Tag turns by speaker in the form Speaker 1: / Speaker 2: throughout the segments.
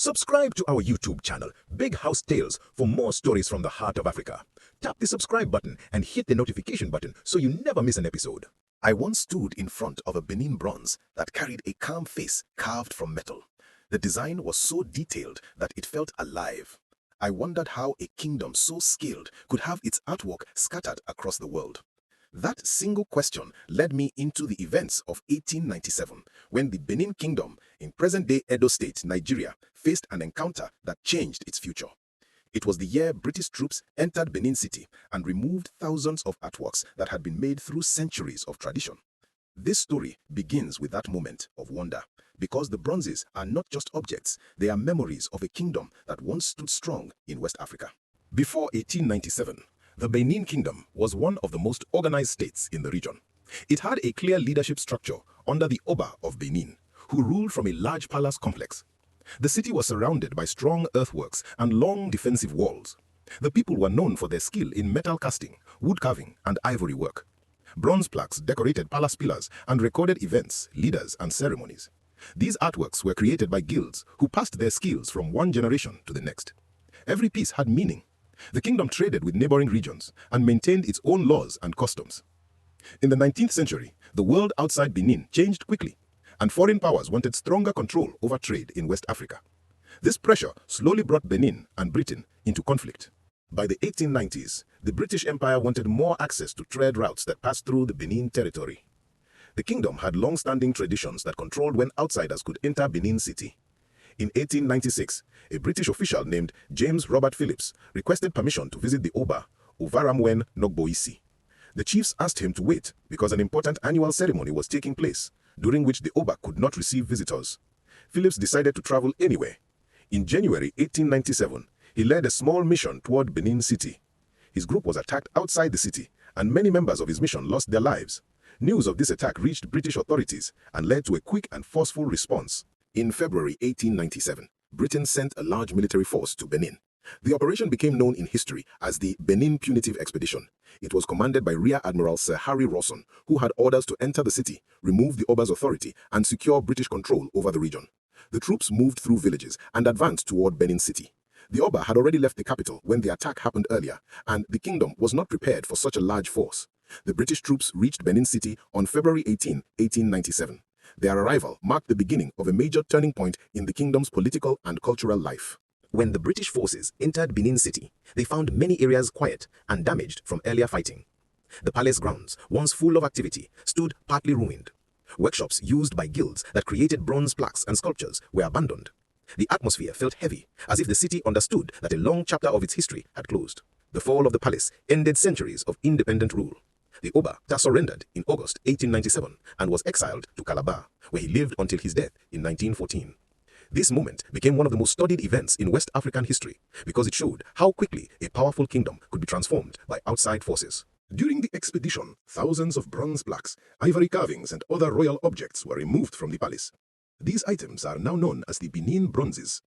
Speaker 1: Subscribe to our YouTube channel, Big House Tales, for more stories from the heart of Africa. Tap the subscribe button and hit the notification button so you never miss an episode. I once stood in front of a Benin bronze that carried a calm face carved from metal. The design was so detailed that it felt alive. I wondered how a kingdom so skilled could have its artwork scattered across the world. That single question led me into the events of 1897, when the Benin Kingdom, in present-day Edo State, Nigeria, faced an encounter that changed its future. It was the year British troops entered Benin City and removed thousands of artworks that had been made through centuries of tradition. This story begins with that moment of wonder, because the bronzes are not just objects, they are memories of a kingdom that once stood strong in West Africa. Before 1897, the Benin Kingdom was one of the most organized states in the region. It had a clear leadership structure under the Oba of Benin, who ruled from a large palace complex. The city was surrounded by strong earthworks and long defensive walls. The people were known for their skill in metal casting, wood carving, and ivory work. Bronze plaques decorated palace pillars and recorded events, leaders, and ceremonies. These artworks were created by guilds who passed their skills from one generation to the next. Every piece had meaning. The kingdom traded with neighboring regions and maintained its own laws and customs. In the 19th century, the world outside Benin changed quickly, and foreign powers wanted stronger control over trade in West Africa. This pressure slowly brought Benin and Britain into conflict. By the 1890s, the British Empire wanted more access to trade routes that passed through the Benin territory. The kingdom had long-standing traditions that controlled when outsiders could enter Benin City. In 1896, a British official named James Robert Phillips requested permission to visit the Oba, Ovaramwen Nogboisi. The chiefs asked him to wait because an important annual ceremony was taking place, during which the Oba could not receive visitors. Phillips decided to travel anyway. In January 1897, he led a small mission toward Benin City. His group was attacked outside the city, and many members of his mission lost their lives. News of this attack reached British authorities and led to a quick and forceful response. In February 1897, Britain sent a large military force to Benin. The operation became known in history as the Benin Punitive Expedition. It was commanded by Rear Admiral Sir Harry Rawson, who had orders to enter the city, remove the Oba's authority, and secure British control over the region. The troops moved through villages and advanced toward Benin City. The Oba had already left the capital when the attack happened earlier, and the kingdom was not prepared for such a large force. The British troops reached Benin City on February 18, 1897. Their arrival marked the beginning of a major turning point in the kingdom's political and cultural life. When the British forces entered Benin City, they found many areas quiet and damaged from earlier fighting. The palace grounds, once full of activity, stood partly ruined. Workshops used by guilds that created bronze plaques and sculptures were abandoned. The atmosphere felt heavy, as if the city understood that a long chapter of its history had closed. The fall of the palace ended centuries of independent rule. The Oba surrendered in August 1897 and was exiled to Calabar, where he lived until his death in 1914. This moment became one of the most studied events in West African history because it showed how quickly a powerful kingdom could be transformed by outside forces. During the expedition, thousands of bronze plaques, ivory carvings, and other royal objects were removed from the palace. These items are now known as the Benin bronzes.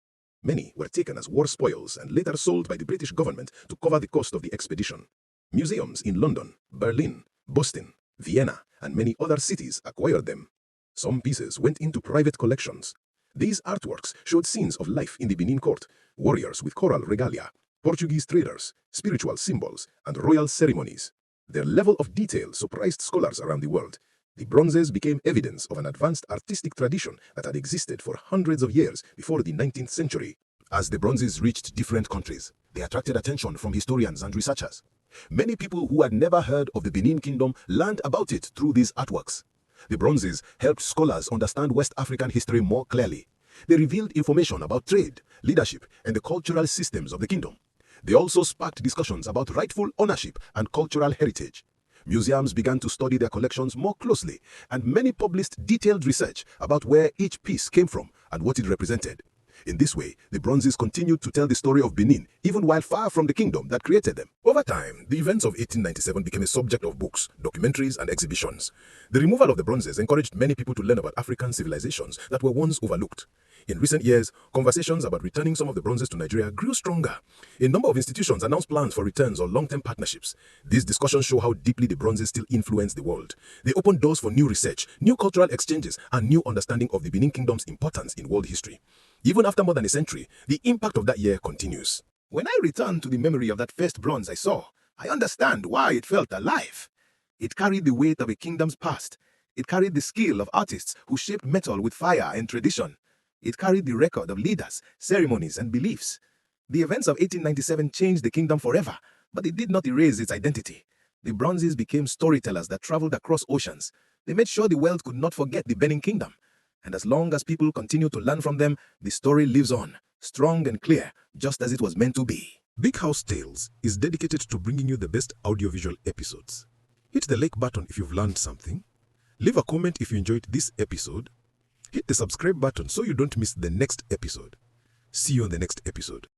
Speaker 1: Many were taken as war spoils and later sold by the British government to cover the cost of the expedition. Museums in London, Berlin, Boston, Vienna, and many other cities acquired them. Some pieces went into private collections. These artworks showed scenes of life in the Benin court, warriors with choral regalia, Portuguese traders, spiritual symbols, and royal ceremonies. Their level of detail surprised scholars around the world. The bronzes became evidence of an advanced artistic tradition that had existed for hundreds of years before the 19th century. As the bronzes reached different countries, they attracted attention from historians and researchers. Many people who had never heard of the Benin Kingdom learned about it through these artworks. The bronzes helped scholars understand West African history more clearly. They revealed information about trade, leadership, and the cultural systems of the kingdom. They also sparked discussions about rightful ownership and cultural heritage. Museums began to study their collections more closely, and many published detailed research about where each piece came from and what it represented. In this way, the bronzes continued to tell the story of Benin, even while far from the kingdom that created them. Over time, the events of 1897 became a subject of books, documentaries, and exhibitions. The removal of the bronzes encouraged many people to learn about African civilizations that were once overlooked. In recent years, conversations about returning some of the bronzes to Nigeria grew stronger. A number of institutions announced plans for returns or long-term partnerships. These discussions show how deeply the bronzes still influence the world. They open doors for new research, new cultural exchanges, and new understanding of the Benin Kingdom's importance in world history. Even after more than a century, the impact of that year continues. When I return to the memory of that first bronze I saw, I understand why it felt alive. It carried the weight of a kingdom's past. It carried the skill of artists who shaped metal with fire and tradition. It carried the record of leaders, ceremonies, and beliefs. The events of 1897 changed the kingdom forever, but it did not erase its identity. The bronzes became storytellers that traveled across oceans. They made sure the world could not forget the Benin Kingdom. And as long as people continue to learn from them, the story lives on, strong and clear, just as it was meant to be. Big House Tales is dedicated to bringing you the best audiovisual episodes. Hit the like button if you've learned something. Leave a comment if you enjoyed this episode. Hit the subscribe button so you don't miss the next episode. See you on the next episode.